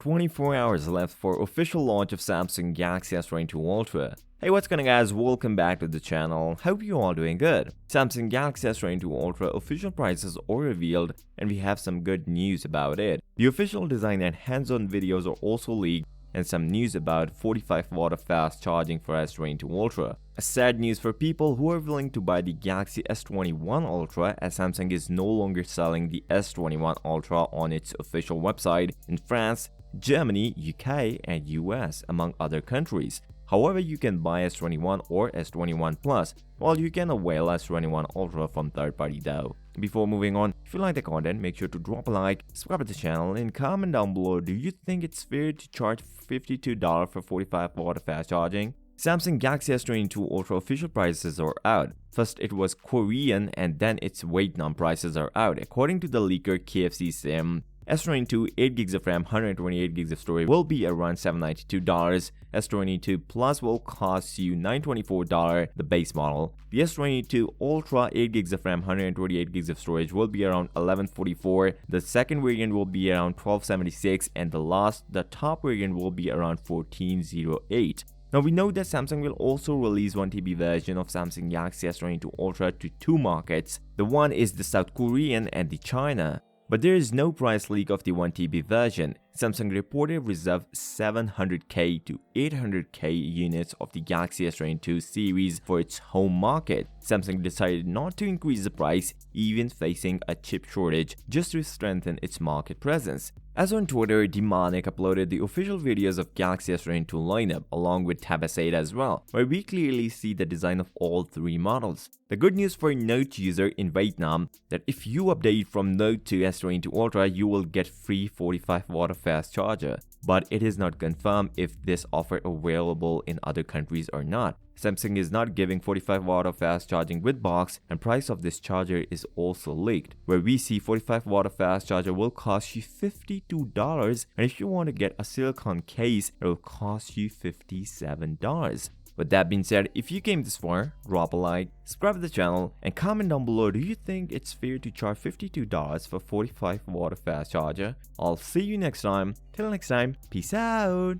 24 hours left for official launch of Samsung Galaxy S22 Ultra. Hey, what's going on guys, welcome back to the channel. Hope you all doing good. Samsung Galaxy S22 Ultra official prices are revealed and we have some good news about it. The official design and hands-on videos are also leaked and some news about 45 watt of fast charging for S22 Ultra. A sad news for people who are willing to buy the Galaxy S21 Ultra, as Samsung is no longer selling the S21 Ultra on its official website in France, Germany, UK, and US, among other countries. However, you can buy S21 or S21 Plus, while you can avail S21 Ultra from third-party though. Before moving on, if you like the content, make sure to drop a like, subscribe to the channel, and comment down below, do you think it's fair to charge $52 for 45 watt of fast charging? Samsung Galaxy S22 Ultra official prices are out. First it was Korean and then its Vietnam prices are out. According to the leaker KFC Sim, S22 8GB of RAM, 128GB of storage will be around $792. S22 Plus will cost you $924, the base model. The S22 Ultra 8GB of RAM, 128GB of storage will be around $1144. The second variant will be around $1276 and the top variant will be around $1408. Now we know that Samsung will also release 1TB version of Samsung Galaxy S22 Ultra to two markets. The one is the South Korean and the China. But there is no price leak of the 1TB version. Samsung reported reserved 700k to 800k units of the Galaxy S22 series for its home market. Samsung decided not to increase the price, even facing a chip shortage, just to strengthen its market presence. As on Twitter, Demonic uploaded the official videos of Galaxy S22 lineup along with Tab S8 as well, where we clearly see the design of all three models. The good news for Note user in Vietnam that if you update from Note to S22 Ultra, you will get free 45 watt of fast charger. But it is not confirmed if this offer available in other countries or not. Samsung is not giving 45 watt of fast charging with box, and price of this charger is also leaked, where we see 45 watt of fast charger will cost you $52, and if you want to get a silicone case, it will cost you $57. With that being said, if you came this far, drop a like, subscribe to the channel, and comment down below, do you think it's fair to charge $52 for 45 watt of fast charger? I'll see you next time. Till next time, peace out.